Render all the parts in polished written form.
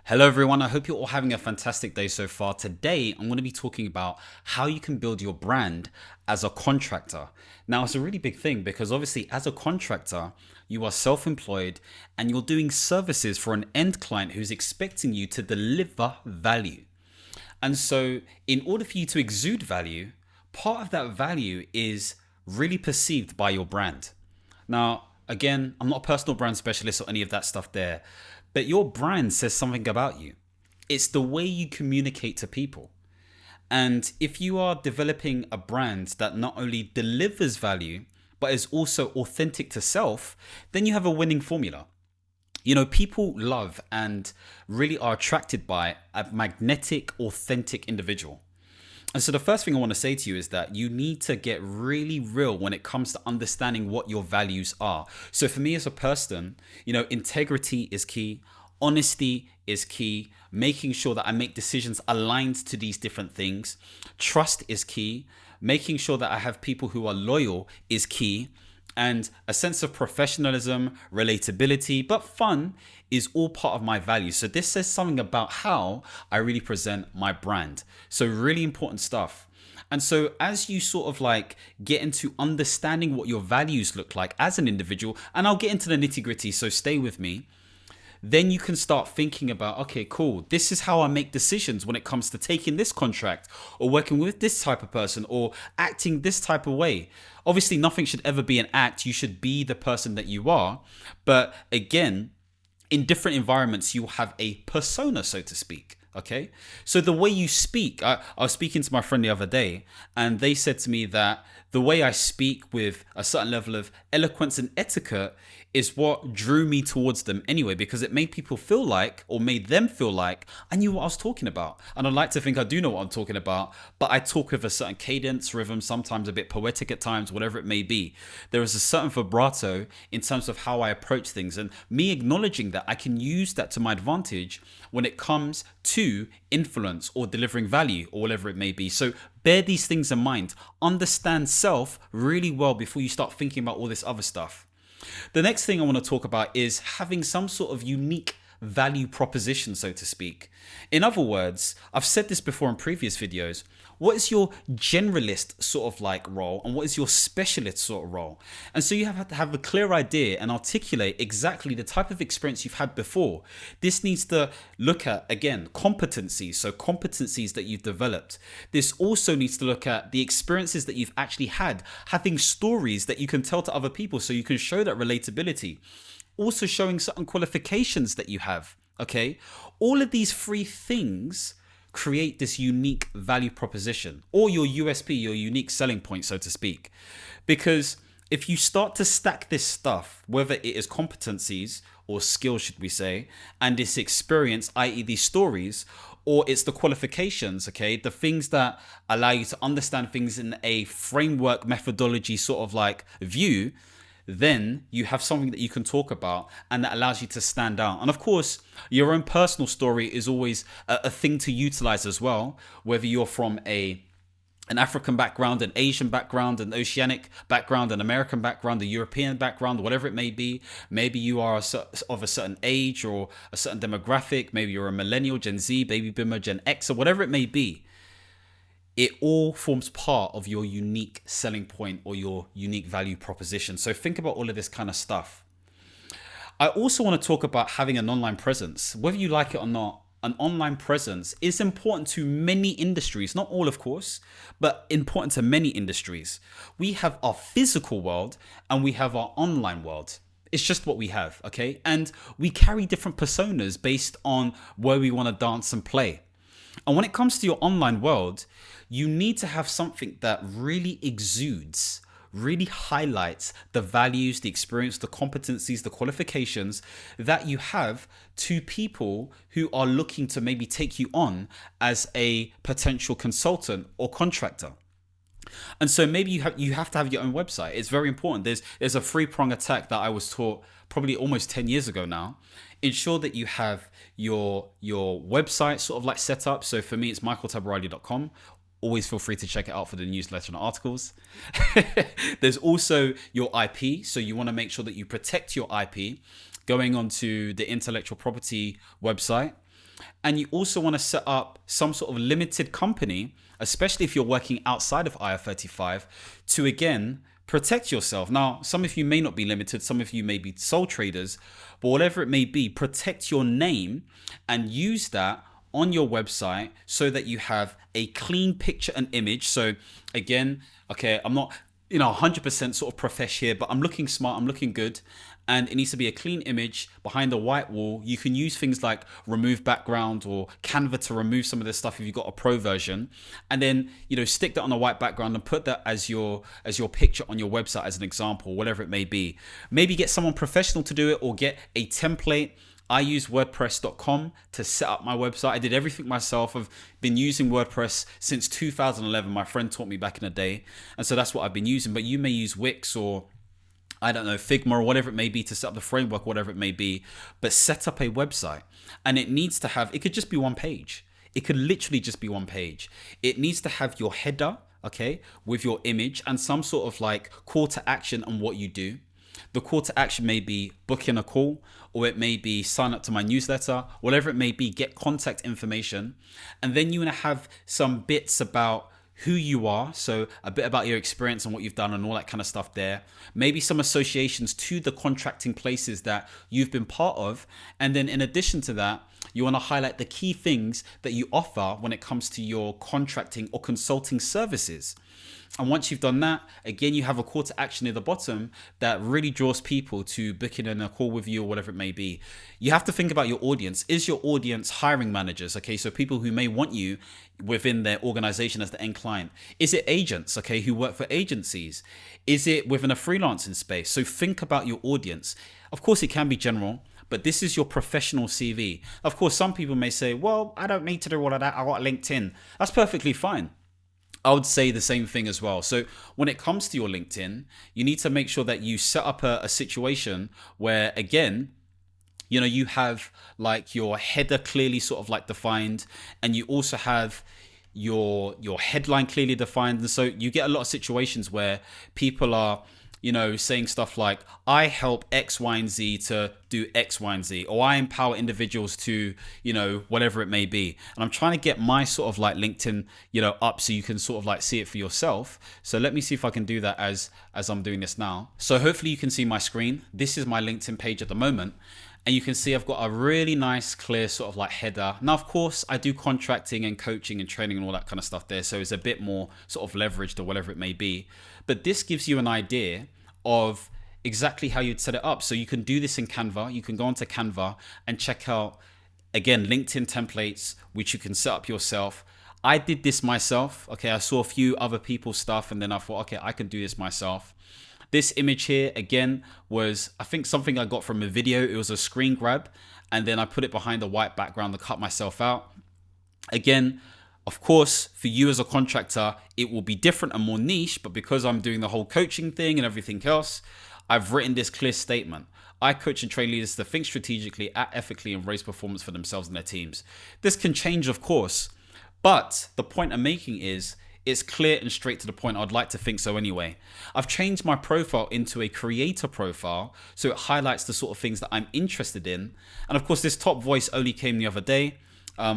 Hello everyone, I hope you're all having a fantastic day so far. Today, I'm going to be talking about how you can build your brand as a contractor. Now, it's a really big thing because obviously as a contractor, you are self-employed and you're doing services for an end client who's expecting you to deliver value. And so in order for you to exude value, part of that value is really perceived by your brand. Now, again, I'm not a personal brand specialist or any of that stuff there, but your brand says something about you. It's the way you communicate to people. And if you are developing a brand that not only delivers value, but is also authentic to self, then you have a winning formula. You know, people love and really are attracted by a magnetic, authentic individual. And so the first thing I want to say to you is that you need to get really real when it comes to understanding what your values are. So for me as a person, you know, integrity is key. Honesty is key. Making sure that I make decisions aligned to these different things. Trust is key. Making sure that I have people who are loyal is key. And a sense of professionalism, relatability, but fun is all part of my values. So this says something about how I really present my brand. So really important stuff. And so as you sort of like get into understanding what your values look like as an individual, and I'll get into the nitty gritty, so stay with me. Then you can start thinking about, okay, cool, this is how I make decisions when it comes to taking this contract or working with this type of person or acting this type of way. Obviously, nothing should ever be an act. You should be the person that you are. But again, in different environments, you have a persona, so to speak. Okay. So the way you speak, I was speaking to my friend the other day, and they said to me that the way I speak with a certain level of eloquence and etiquette is what drew me towards them anyway, because it made people feel like, or made them feel like, I knew what I was talking about. And I like to think I do know what I'm talking about, but I talk with a certain cadence, rhythm, sometimes a bit poetic at times, whatever it may be. There is a certain vibrato in terms of how I approach things, and me acknowledging that I can use that to my advantage when it comes to influence or delivering value or whatever it may be. So bear these things in mind. Understand self really well before you start thinking about all this other stuff. The next thing I want to talk about is having some sort of unique value proposition, so to speak. In other words, I've said this before in previous videos, what is your generalist sort of like role and what is your specialist sort of role? And so you have to have a clear idea and articulate exactly the type of experience you've had before. This needs to look at, again, competencies, so competencies that you've developed. This also needs to look at the experiences that you've actually had, having stories that you can tell to other people so you can show that relatability. Also showing certain qualifications that you have, okay? All of these three things create this unique value proposition, or your USP, your unique selling point, so to speak. Because if you start to stack this stuff, whether it is competencies or skills, should we say, and this experience, i.e. these stories, or it's the qualifications, okay, the things that allow you to understand things in a framework methodology sort of like view, then you have something that you can talk about and that allows you to stand out. And of course, your own personal story is always a thing to utilize as well, whether you're from an African background, an Asian background, an Oceanic background, an American background, a European background, whatever it may be. Maybe you are of a certain age or a certain demographic. Maybe you're a millennial, Gen Z, baby boomer, Gen X, or whatever it may be. It all forms part of your unique selling point or your unique value proposition. So think about all of this kind of stuff. I also want to talk about having an online presence. Whether you like it or not, an online presence is important to many industries, not all of course, but important to many industries. We have our physical world and we have our online world. It's just what we have, okay? And we carry different personas based on where we want to dance and play. And when it comes to your online world, you need to have something that really exudes, really highlights the values, the experience, the competencies, the qualifications that you have to people who are looking to maybe take you on as a potential consultant or contractor. And so maybe you have to have your own website. It's very important. There's a three-prong attack that I was taught probably almost 10 years ago now. Ensure that you have your website sort of like set up. So for me, it's michaeltabirade.com. Always feel free to check it out for the newsletter and articles. There's also your IP. So you want to make sure that you protect your IP going onto the intellectual property website. And you also want to set up some sort of limited company, especially if you're working outside of IR35, to again protect yourself. Now, some of you may not be limited, some of you may be sole traders, but whatever it may be, protect your name and use that on your website so that you have a clean picture and image. So again, okay, I'm not 100% sort of profesh here, but I'm looking smart, I'm looking good, and it needs to be a clean image behind a white wall. You can use things like remove background or Canva to remove some of this stuff if you've got a pro version, and then stick that on a white background and put that as your picture on your website as an example, whatever it may be. Maybe get someone professional to do it or get a template. I use WordPress.com to set up my website. I did everything myself. I've been using WordPress since 2011. My friend taught me back in the day. And so that's what I've been using. But you may use Wix or, I don't know, Figma or whatever it may be to set up the framework, whatever it may be. But set up a website. And it needs to have, it could just be one page. It could literally just be one page. It needs to have your header, okay, with your image and some sort of like call to action on what you do. The call to action may be book in a call, or it may be sign up to my newsletter, whatever it may be, get contact information. And then you want to have some bits about who you are. So a bit about your experience and what you've done and all that kind of stuff there. Maybe some associations to the contracting places that you've been part of. And then in addition to that, you want to highlight the key things that you offer when it comes to your contracting or consulting services. And once you've done that, again, you have a call to action near the bottom that really draws people to booking in a call with you or whatever it may be. You have to think about your audience. Is your audience hiring managers? Okay, so people who may want you within their organization as the end client. Is it agents, okay, who work for agencies? Is it within a freelancing space? So think about your audience. Of course, it can be general, but this is your professional CV. Of course, some people may say, well, I don't need to do all of that. I got LinkedIn. That's perfectly fine. I would say the same thing as well. So when it comes to your LinkedIn, you need to make sure that you set up a situation where, again, you have like your header clearly sort of like defined, and you also have your headline clearly defined. And so you get a lot of situations where people are saying stuff like, I help X, Y, and Z to do X, Y, and Z, or I empower individuals to, whatever it may be. And I'm trying to get my sort of like LinkedIn, up so you can sort of like see it for yourself. So let me see if I can do that as I'm doing this now. So hopefully you can see my screen. This is my LinkedIn page at the moment. And you can see I've got a really nice, clear sort of like header. Now, of course, I do contracting and coaching and training and all that kind of stuff there. So it's a bit more sort of leveraged or whatever it may be. But this gives you an idea of exactly how you'd set it up. So you can do this in Canva. You can go onto Canva and check out, again, LinkedIn templates, which you can set up yourself. I did this myself. Okay, I saw a few other people's stuff and then I thought, okay, I can do this myself. This image here, again, was, I think, something I got from a video. It was a screen grab, and then I put it behind a white background to cut myself out. Again, of course, for you as a contractor, it will be different and more niche, but because I'm doing the whole coaching thing and everything else, I've written this clear statement. I coach and train leaders to think strategically, act ethically, and raise performance for themselves and their teams. This can change, of course, but the point I'm making is, it's clear and straight to the point. I'd like to think so anyway. I've changed my profile into a creator profile, so it highlights the sort of things that I'm interested in. And of course, this top voice only came the other day,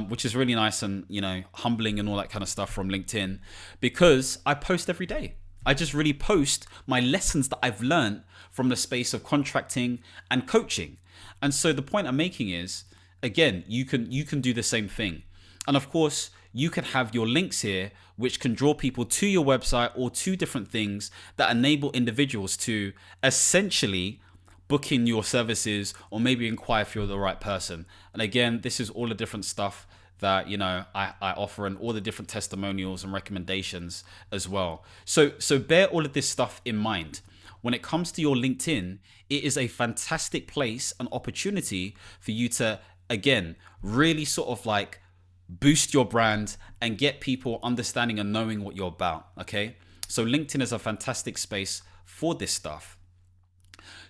which is really nice and, humbling and all that kind of stuff from LinkedIn, because I post every day. I just really post my lessons that I've learned from the space of contracting and coaching. And so the point I'm making is, again, you can do the same thing. And of course, you can have your links here, which can draw people to your website or to different things that enable individuals to essentially book in your services or maybe inquire if you're the right person. And again, this is all the different stuff that, I offer, and all the different testimonials and recommendations as well. So bear all of this stuff in mind. When it comes to your LinkedIn, it is a fantastic place, an opportunity for you to, again, really sort of like boost your brand and get people understanding and knowing what you're about. Okay, so LinkedIn is a fantastic space for this stuff.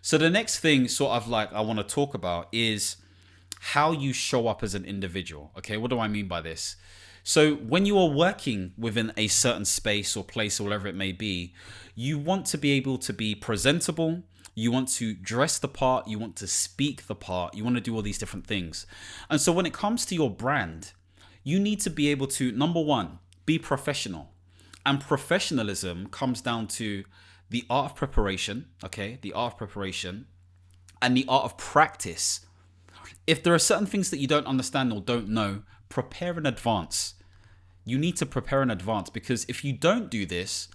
So the next thing sort of like I want to talk about is how you show up as an individual. Okay, what do I mean by this? So when you are working within a certain space or place or whatever it may be, you want to be able to be presentable. You want to dress the part. You want to speak the part. You want to do all these different things. And so when it comes to your brand, you need to be able to, number one, be professional. And professionalism comes down to the art of preparation, okay? The art of preparation and the art of practice. If there are certain things that you don't understand or don't know, prepare in advance. You need to prepare in advance, because if you don't do this,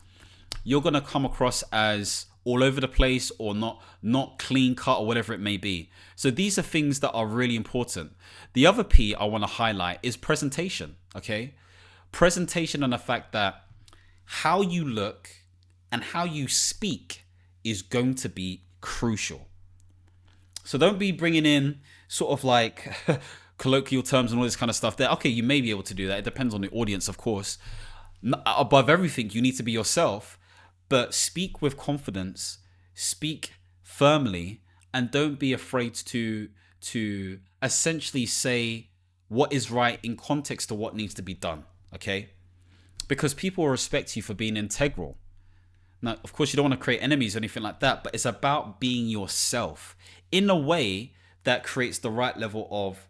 you're going to come across as all over the place or not clean cut or whatever it may be. So these are things that are really important. The other P I want to highlight is presentation, okay? Presentation and the fact that how you look and how you speak is going to be crucial. So don't be bringing in sort of like colloquial terms and all this kind of stuff there. Okay, you may be able to do that. It depends on the audience, of course. Above everything, you need to be yourself, but speak with confidence, speak firmly, and don't be afraid to essentially say what is right in context to what needs to be done, okay? Because people will respect you for being integral. Now, of course, you don't want to create enemies or anything like that, but it's about being yourself in a way that creates the right level of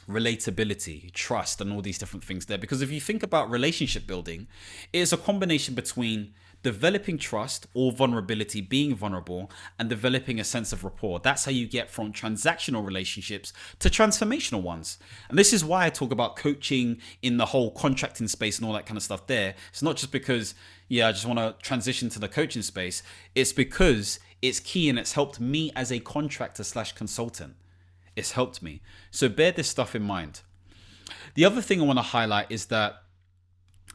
relatability, trust, and all these different things there. Because if you think about relationship building, it is a combination between developing trust or vulnerability, being vulnerable, and developing a sense of rapport. That's how you get from transactional relationships to transformational ones. And this is why I talk about coaching in the whole contracting space and all that kind of stuff there. It's not just because, I just want to transition to the coaching space. It's because it's key and it's helped me as a contractor / consultant. It's helped me. So bear this stuff in mind. The other thing I want to highlight is that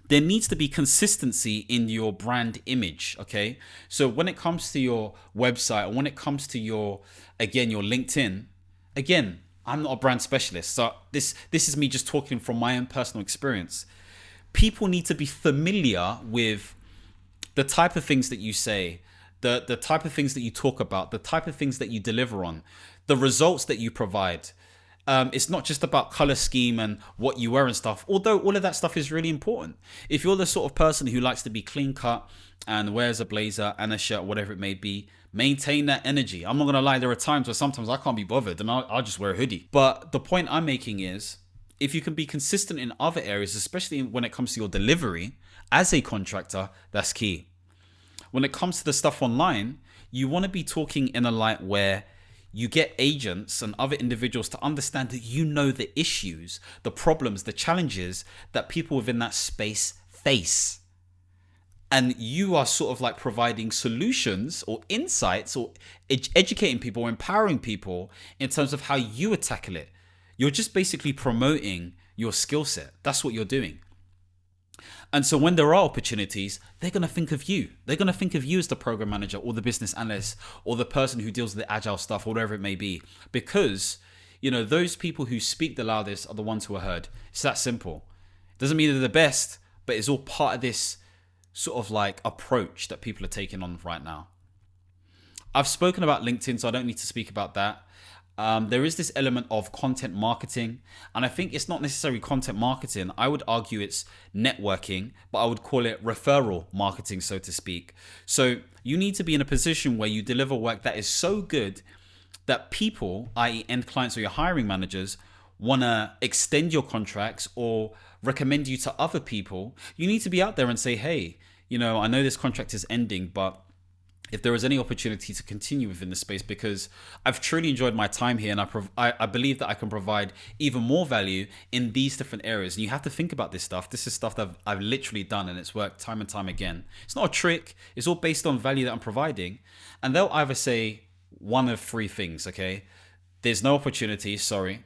there needs to be consistency in your brand image, okay? So when it comes to your website, or when it comes to your LinkedIn, again, I'm not a brand specialist. So this is me just talking from my own personal experience. People need to be familiar with the type of things that you say, the type of things that you talk about, the type of things that you deliver on, the results that you provide. It's not just about color scheme and what you wear and stuff, although all of that stuff is really important. If you're the sort of person who likes to be clean cut and wears a blazer and a shirt, whatever it may be, maintain that energy. I'm not going to lie, there are times where sometimes I can't be bothered and I'll just wear a hoodie. But the point I'm making is, if you can be consistent in other areas, especially when it comes to your delivery as a contractor, that's key. When it comes to the stuff online, you want to be talking in a light where you get agents and other individuals to understand that you know the issues, the problems, the challenges that people within that space face. And you are sort of like providing solutions or insights or educating people, empowering people in terms of how you would tackle it. You're just basically promoting your skill set. That's what you're doing. And so when there are opportunities, they're going to think of you. They're going to think of you as the program manager or the business analyst or the person who deals with the agile stuff, or whatever it may be. Because, those people who speak the loudest are the ones who are heard. It's that simple. It doesn't mean they're the best, but it's all part of this sort of like approach that people are taking on right now. I've spoken about LinkedIn, so I don't need to speak about that. There is this element of content marketing, and I think it's not necessarily content marketing. I would argue it's networking, but I would call it referral marketing, so to speak. So you need to be in a position where you deliver work that is so good that people, i.e. end clients or your hiring managers, want to extend your contracts or recommend you to other people. You need to be out there and say, hey, I know this contract is ending, but if there is any opportunity to continue within the space, because I've truly enjoyed my time here, and I believe that I can provide even more value in these different areas. And you have to think about this stuff. This is stuff that I've literally done, and it's worked time and time again. It's not a trick. It's all based on value that I'm providing. And they'll either say one of three things, okay? There's no opportunity, sorry.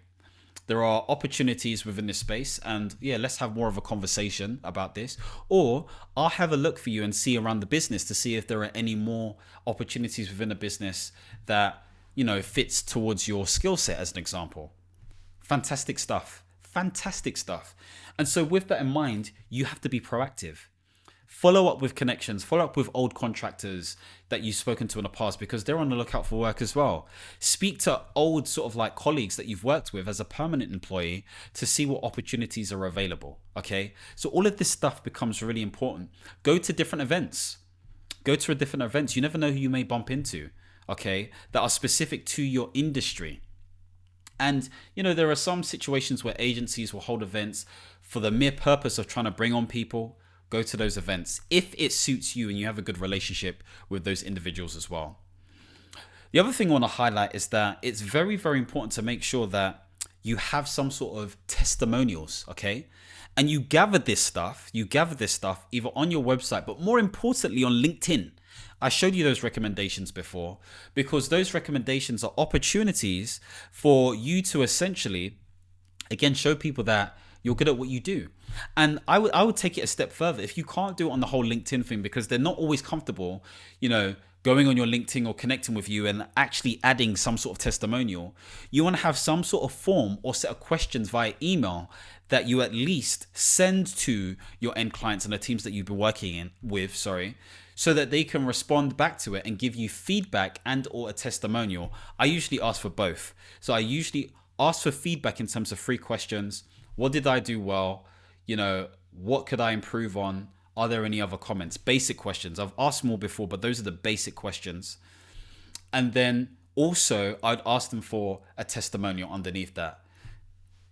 There are opportunities within this space, and let's have more of a conversation about this. Or I'll have a look for you and see around the business to see if there are any more opportunities within the business that, fits towards your skill set, as an example. Fantastic stuff. Fantastic stuff. And so with that in mind, you have to be proactive. Follow up with connections, follow up with old contractors that you've spoken to in the past, because they're on the lookout for work as well. Speak to old sort of like colleagues that you've worked with as a permanent employee to see what opportunities are available. Okay. So all of this stuff becomes really important. Go to different events. You never know who you may bump into. okay, that are specific to your industry. And, there are some situations where agencies will hold events for the mere purpose of trying to bring on people. Go to those events if it suits you and you have a good relationship with those individuals as well. The other thing I want to highlight is that it's very, very important to make sure that you have some sort of testimonials, okay? And you gather this stuff either on your website, but more importantly on LinkedIn. I showed you those recommendations before because those recommendations are opportunities for you to essentially, again, show people that you're good at what you do. And I would take it a step further. If you can't do it on the whole LinkedIn thing because they're not always comfortable, going on your LinkedIn or connecting with you and actually adding some sort of testimonial, you want to have some sort of form or set of questions via email that you at least send to your end clients and the teams that you've been working with, so that they can respond back to it and give you feedback and or a testimonial. I usually ask for both. So I usually ask for feedback in terms of 3 questions. What did I do well? What could I improve on? Are there any other comments? Basic questions. I've asked more before, but those are the basic questions. And then also I'd ask them for a testimonial underneath that.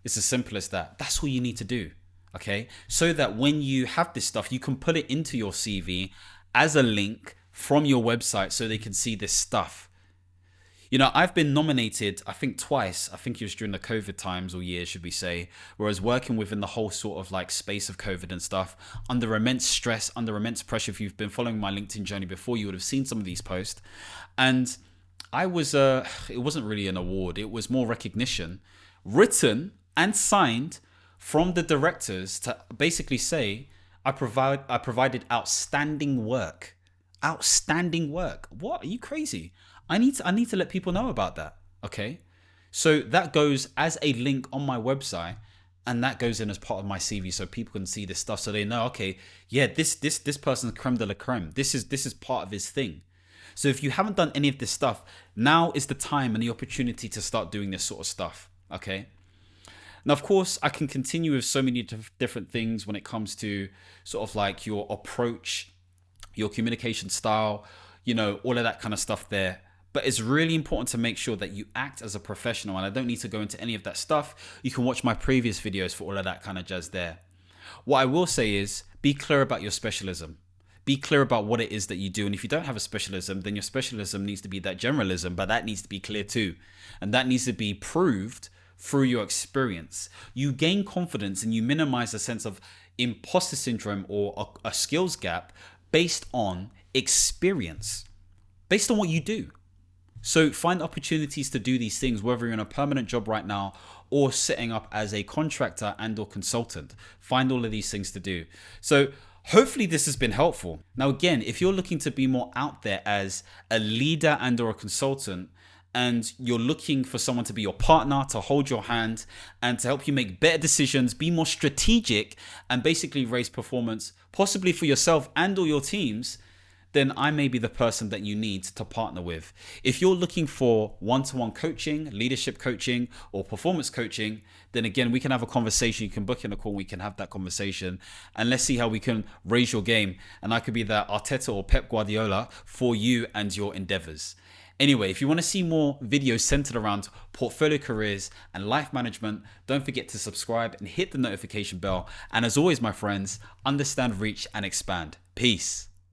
It's as simple as that. That's all you need to do. Okay. So that when you have this stuff, you can put it into your CV as a link from your website so they can see this stuff. I've been nominated, I think twice. I think it was during the COVID times or years, should we say, where I was working within the whole sort of like space of COVID and stuff, under immense stress, under immense pressure. If you've been following my LinkedIn journey before, you would have seen some of these posts. And I was, it wasn't really an award. It was more recognition written and signed from the directors to basically say, I provided outstanding work. Outstanding work. What? Are you crazy? I need to let people know about that. Okay. So that goes as a link on my website and that goes in as part of my CV so people can see this stuff so they know, okay, yeah, this person's creme de la creme. This is part of his thing. So if you haven't done any of this stuff, now is the time and the opportunity to start doing this sort of stuff. Okay. Now, of course, I can continue with so many different things when it comes to sort of like your approach, your communication style, all of that kind of stuff there. But it's really important to make sure that you act as a professional. And I don't need to go into any of that stuff. You can watch my previous videos for all of that kind of jazz there. What I will say is be clear about your specialism. Be clear about what it is that you do. And if you don't have a specialism, then your specialism needs to be that generalism, but that needs to be clear too. And that needs to be proved through your experience. You gain confidence and you minimize a sense of imposter syndrome or a skills gap based on experience, based on what you do. So find opportunities to do these things, whether you're in a permanent job right now or setting up as a contractor and or consultant. Find all of these things to do. So hopefully this has been helpful. Now, again, if you're looking to be more out there as a leader and or a consultant, and you're looking for someone to be your partner, to hold your hand and to help you make better decisions, be more strategic and basically raise performance, possibly for yourself and or your teams, then I may be the person that you need to partner with. If you're looking for one-to-one coaching, leadership coaching, or performance coaching, then again, we can have a conversation. You can book in a call. We can have that conversation and let's see how we can raise your game. And I could be the Arteta or Pep Guardiola for you and your endeavors. Anyway, if you want to see more videos centered around portfolio careers and life management, don't forget to subscribe and hit the notification bell. And as always, my friends, understand, reach, and expand. Peace.